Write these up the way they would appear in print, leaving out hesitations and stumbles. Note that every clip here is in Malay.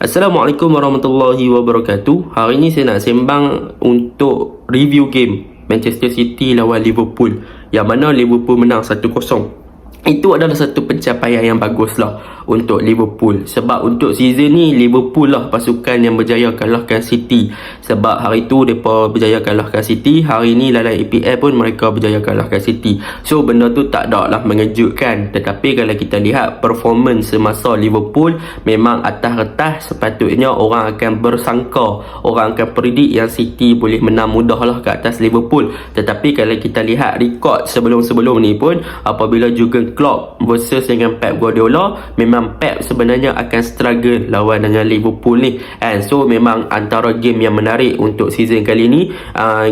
Assalamualaikum warahmatullahi wabarakatuh. Hari ini saya nak sembang untuk review game Manchester City lawan Liverpool, yang mana Liverpool menang 1-0. Itu adalah satu pencapaian yang bagus lah untuk Liverpool. Sebab untuk season ni Liverpool lah pasukan yang berjaya kalahkan City. Sebab hari tu mereka berjaya kalahkan City, hari ni dalam EPL pun mereka berjaya kalahkan City. So benda tu tak ada lah mengejutkan. Tetapi kalau kita lihat performance semasa Liverpool, memang atas-atas sepatutnya orang akan bersangka, orang akan predict yang City boleh menang mudah lah ke atas Liverpool. Tetapi kalau kita lihat rekod sebelum-sebelum ni pun, apabila Jurgen Klopp versus dengan Pep Guardiola, memang Pep sebenarnya akan struggle lawan dengan Liverpool ni. And so memang antara game yang menarik untuk season kali ni,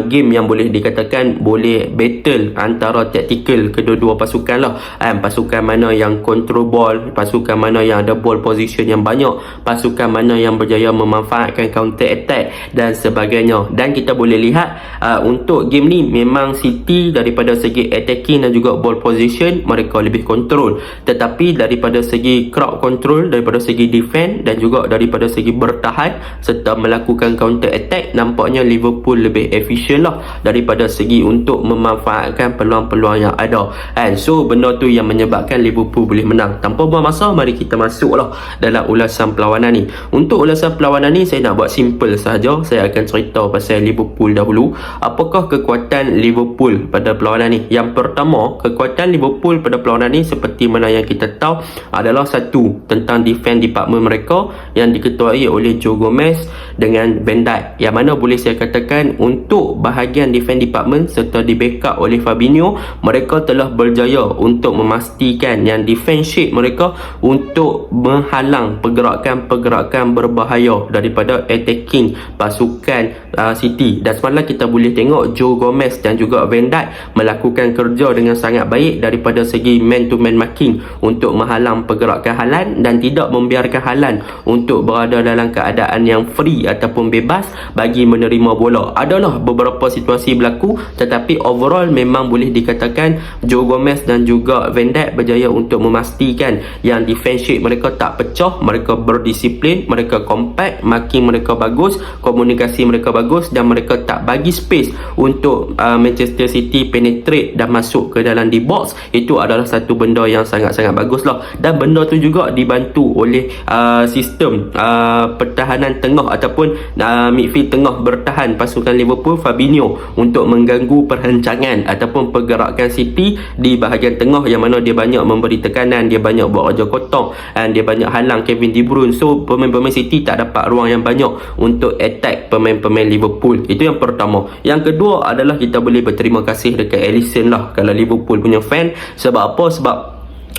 game yang boleh dikatakan boleh battle antara tactical kedua-dua pasukan lah. Pasukan mana yang control ball, pasukan mana yang ada ball position yang banyak, pasukan mana yang berjaya memanfaatkan counter attack dan sebagainya. Dan kita boleh lihat untuk game ni memang City daripada segi attacking dan juga ball position mereka lebih kontrol, tetapi daripada segi crowd control, daripada segi defend dan juga daripada segi bertahan serta melakukan counter attack, nampaknya Liverpool lebih efisien lah daripada segi untuk memanfaatkan peluang-peluang yang ada. And so benda tu yang menyebabkan Liverpool boleh menang. Tanpa buang masa, mari kita masuk lah dalam ulasan perlawanan ni. Untuk ulasan perlawanan ni saya nak buat simple saja. Saya akan cerita pasal Liverpool dahulu. Apakah kekuatan Liverpool pada perlawanan ni? Yang pertama, kekuatan Liverpool pada perlawanan ni seperti mana yang kita tahu adalah satu, tentang defense department mereka yang diketuai oleh Joe Gomez dengan Van Dijk, yang mana boleh saya katakan untuk bahagian defense department serta di backup oleh Fabinho, mereka telah berjaya untuk memastikan yang defense shape mereka untuk menghalang pergerakan-pergerakan berbahaya daripada attacking pasukan City. Dan semalam kita boleh tengok Joe Gomez dan juga Van Dijk melakukan kerja dengan sangat baik daripada segi man to man marking untuk menghalang pergerakan Haaland dan tidak membiarkan Haaland untuk berada dalam keadaan yang free ataupun bebas bagi menerima bola. Adalah beberapa situasi berlaku, tetapi overall memang boleh dikatakan Joe Gomez dan juga Van Dijk berjaya untuk memastikan yang defense shape mereka tak pecah, mereka berdisiplin, mereka compact, marking mereka bagus, komunikasi mereka bagus dan mereka tak bagi space untuk Manchester City penetrate dan masuk ke dalam di box. Itu adalah satu benda yang sangat-sangat bagus lah. Dan benda tu juga dibantu oleh sistem pertahanan tengah ataupun midfield tengah bertahan pasukan Liverpool, Fabinho, untuk mengganggu perancangan ataupun pergerakan City di bahagian tengah, yang mana dia banyak memberi tekanan, dia banyak buat raja kotong dan dia banyak halang Kevin De Bruyne. So pemain-pemain City tak dapat ruang yang banyak untuk attack pemain-pemain Liverpool. Itu yang pertama. Yang kedua adalah kita boleh berterima kasih dekat Alisson lah kalau Liverpool punya fan. Sebab apa? Sebab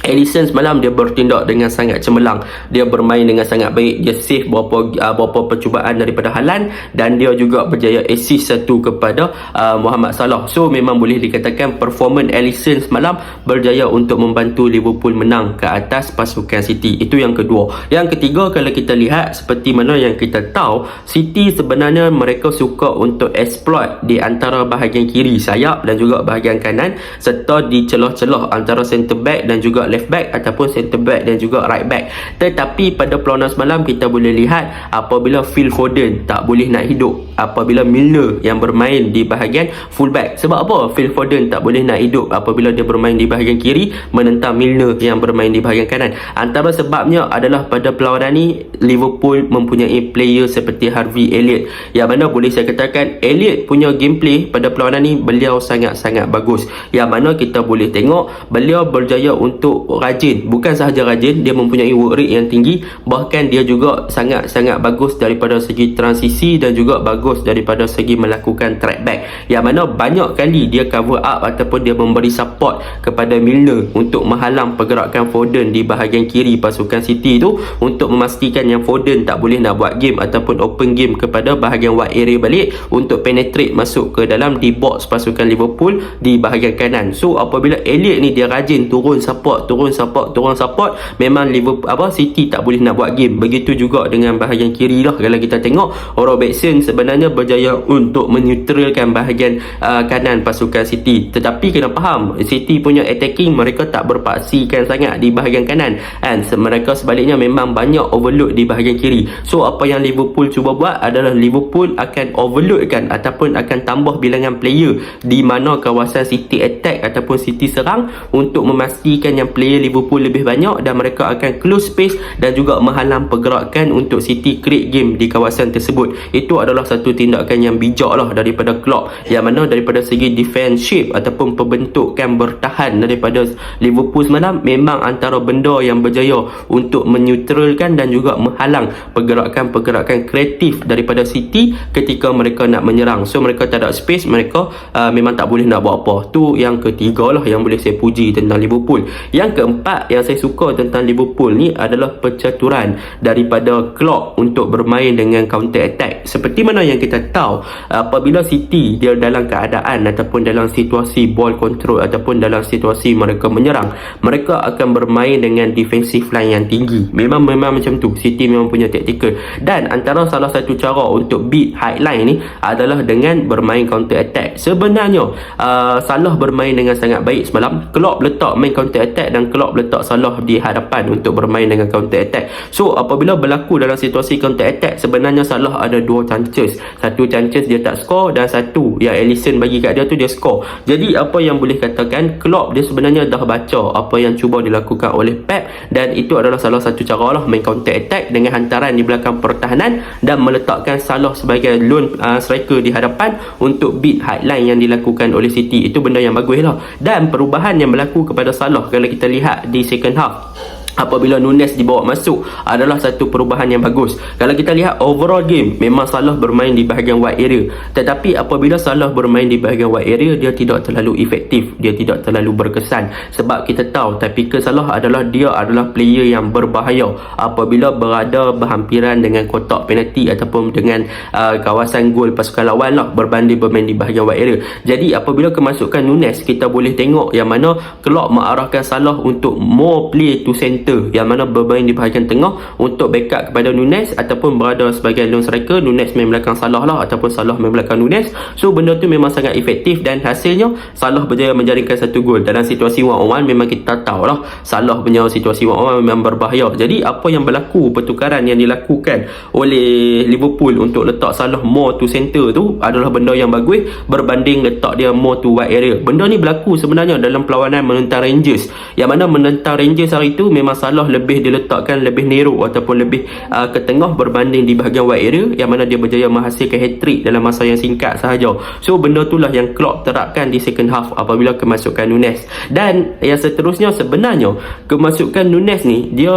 Alisson semalam dia bertindak dengan sangat cemerlang. Dia bermain dengan sangat baik. Dia save beberapa percubaan daripada Haaland dan dia juga berjaya assist satu kepada Muhammad Salah. So memang boleh dikatakan performance Alisson semalam berjaya untuk membantu Liverpool menang ke atas pasukan City. Itu yang kedua. Yang ketiga, kalau kita lihat seperti mana yang kita tahu, City sebenarnya mereka suka untuk exploit di antara bahagian kiri sayap dan juga bahagian kanan, serta di celah-celah antara centre back dan juga left back ataupun centre back dan juga right back. Tetapi pada perlawanan semalam kita boleh lihat apabila Phil Foden tak boleh nak hidup, apabila Milner yang bermain di bahagian full back. Sebab apa Phil Foden tak boleh nak hidup apabila dia bermain di bahagian kiri menentang Milner yang bermain di bahagian kanan? Antara sebabnya adalah pada perlawanan ni Liverpool mempunyai player seperti Harvey Elliott, yang mana boleh saya katakan Elliott punya gameplay pada perlawanan ni beliau sangat-sangat bagus, yang mana kita boleh tengok beliau berjaya untuk rajin. Bukan sahaja rajin, dia mempunyai work rate yang tinggi, bahkan dia juga sangat-sangat bagus daripada segi transisi dan juga bagus daripada segi melakukan track back, yang mana banyak kali dia cover up ataupun dia memberi support kepada Milner untuk menghalang pergerakan Foden di bahagian kiri pasukan City tu, untuk memastikan yang Foden tak boleh nak buat game ataupun open game kepada bahagian wide area balik untuk penetrate masuk ke dalam di box pasukan Liverpool di bahagian kanan. So apabila Elliott ni dia rajin turun support, turun support, memang Liverpool City tak boleh nak buat game. Begitu juga dengan bahagian kiri lah. Kalau kita tengok, Robertson sebenarnya berjaya untuk menetralkan bahagian kanan pasukan City. Tetapi kena faham, City punya attacking mereka tak berpaksikan sangat di bahagian kanan, and mereka sebaliknya memang banyak overload di bahagian kiri. So apa yang Liverpool cuba buat adalah Liverpool akan overloadkan ataupun akan tambah bilangan player di mana kawasan City attack ataupun City serang, untuk memastikan yang player Liverpool lebih banyak, dan mereka akan close space dan juga menghalang pergerakan untuk City create game di kawasan tersebut. Itu adalah satu tindakan yang bijak lah daripada Klopp, yang mana daripada segi defensive ataupun pembentukan bertahan daripada Liverpool semalam memang antara benda yang berjaya untuk menetralkan dan juga menghalang pergerakan-pergerakan kreatif daripada City ketika mereka nak menyerang. So mereka tak ada space, mereka memang tak boleh nak buat apa. Tu yang ketiga lah yang boleh saya puji tentang Liverpool. Yang keempat yang saya suka tentang Liverpool ni adalah percaturan daripada Klopp untuk bermain dengan counter attack. Seperti mana yang kita tahu, apabila City dia dalam keadaan ataupun dalam situasi ball control ataupun dalam situasi mereka menyerang, mereka akan bermain dengan defensive line yang tinggi. Memang macam tu, City memang punya tactical. Dan antara salah satu cara untuk beat high line ni adalah dengan bermain counter attack. Sebenarnya Salah bermain dengan sangat baik semalam. Klopp letak main counter attack dan Klopp letak Salah di hadapan untuk bermain dengan counter attack. So apabila berlaku dalam situasi counter attack, sebenarnya Salah ada dua chances. Satu chances dia tak score, dan satu yang Alisson bagi kat dia tu dia score. Jadi apa yang boleh katakan, Klopp dia sebenarnya dah baca apa yang cuba dilakukan oleh Pep, dan itu adalah salah satu cara lah main counter attack dengan hantaran di belakang pertahanan dan meletakkan Salah sebagai lone striker di hadapan untuk beat high line yang dilakukan oleh City. Itu benda yang bagus lah. Dan perubahan yang berlaku kepada Salah kalau kita lihat di second half apabila Nunes dibawa masuk adalah satu perubahan yang bagus. Kalau kita lihat overall game, memang Salah bermain di bahagian wide area, tetapi apabila Salah bermain di bahagian wide area, dia tidak terlalu efektif, dia tidak terlalu berkesan. Sebab kita tahu tipikal Salah adalah dia adalah player yang berbahaya apabila berada berhampiran dengan kotak penalti ataupun dengan kawasan gol pasukan lawan lah, berbanding bermain di bahagian wide area. Jadi apabila kemasukan Nunes, kita boleh tengok yang mana Klopp mengarahkan Salah untuk more play to center, yang mana bermain di bahagian tengah untuk backup kepada Nunes ataupun berada sebagai lone striker. Nunes main belakang Salah lah ataupun Salah main belakang Nunes. So benda tu memang sangat efektif, dan hasilnya Salah berjaya menjaringkan satu gol. Dalam situasi 1-on-1 memang kita tahu lah Salah punya situasi 1-on-1 memang berbahaya. Jadi apa yang berlaku, pertukaran yang dilakukan oleh Liverpool untuk letak Salah more to center tu adalah benda yang bagus berbanding letak dia more to wide area. Benda ni berlaku sebenarnya dalam perlawanan menentang Rangers, yang mana menentang Rangers hari tu memang Salah lebih diletakkan lebih narrow ataupun lebih ke tengah berbanding di bahagian wide area, yang mana dia berjaya menghasilkan hat-trick dalam masa yang singkat sahaja. So benda itulah yang Klopp terapkan di second half apabila kemasukan Nunes. Dan yang seterusnya, sebenarnya kemasukan Nunes ni dia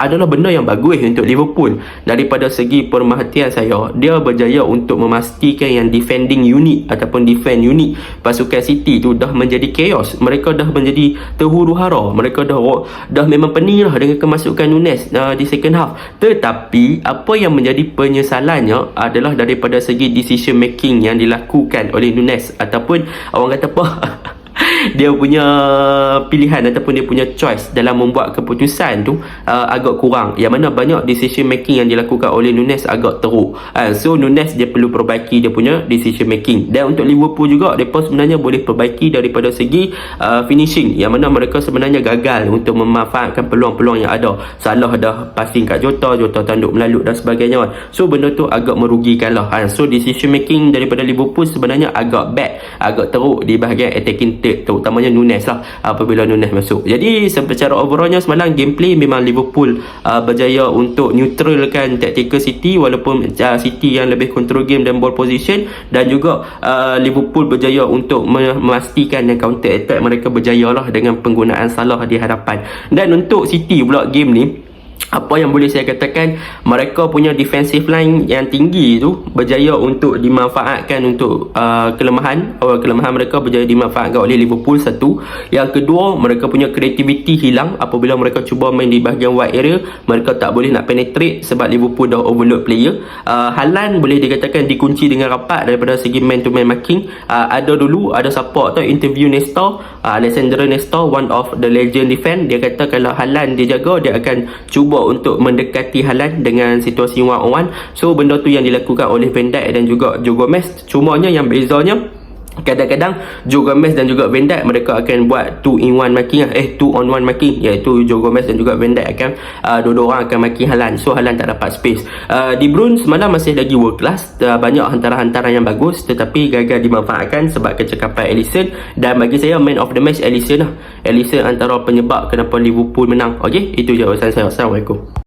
adalah benda yang bagus untuk Liverpool. Daripada segi pemerhatian saya, dia berjaya untuk memastikan yang defending unit ataupun defend unit pasukan City tu dah menjadi chaos. Mereka dah menjadi terhuru-hara, mereka dah memang pening lah dengan kemasukan Nunes di second half. Tetapi apa yang menjadi penyesalannya adalah daripada segi decision making yang dilakukan oleh Nunes, ataupun orang kata apa dia punya pilihan ataupun dia punya choice dalam membuat keputusan tu agak kurang, yang mana banyak decision making yang dilakukan oleh Nunes agak teruk. So Nunes dia perlu perbaiki dia punya decision making. Dan untuk Liverpool juga, mereka sebenarnya boleh perbaiki daripada segi finishing, yang mana mereka sebenarnya gagal untuk memanfaatkan peluang-peluang yang ada. Salah dah passing kat Jota tanduk melalut dan sebagainya. So benda tu agak merugikan lah. So decision making daripada Liverpool sebenarnya agak bad, agak teruk di bahagian attacking third, terutamanya Nunes lah apabila Nunes masuk. Jadi secara overallnya semalam gameplay memang Liverpool berjaya untuk neutralkan tactical City, walaupun City yang lebih control game dan ball position, dan juga Liverpool berjaya untuk memastikan yang counter attack mereka berjaya lah dengan penggunaan Salah di hadapan. Dan untuk City pula game ni, apa yang boleh saya katakan, mereka punya defensive line yang tinggi tu berjaya untuk dimanfaatkan untuk kelemahan mereka berjaya dimanfaatkan oleh Liverpool. Satu. Yang kedua, mereka punya creativity hilang apabila mereka cuba main di bahagian wide area. Mereka tak boleh nak penetrate sebab Liverpool dah overload player. Haaland boleh dikatakan dikunci dengan rapat daripada segi man to man marking. Ada support atau interview Nestor, Alexander Nestor, one of the legend defense. Dia kata kalau Haaland dia jaga, dia akan cuba untuk mendekati Haaland dengan situasi one on one. So benda tu yang dilakukan oleh Van Dijk dan juga Joe Gomez. Cumanya yang bezanya, kadang-kadang Joe Gomez dan juga Van Dijk mereka akan buat 2-in-1 marking, 2-on-1 marking, iaitu Joe Gomez dan juga Van Dijk akan dua-dua orang akan marking Haaland. So Haaland tak dapat space. De Bruyne semalam masih lagi world class, banyak hantaran-hantaran yang bagus tetapi gagal dimanfaatkan sebab kecekapan Alisson. Dan bagi saya man of the match Alisson lah. Alisson antara penyebab kenapa Liverpool menang. Okey, itu je urusan saya. Assalamualaikum.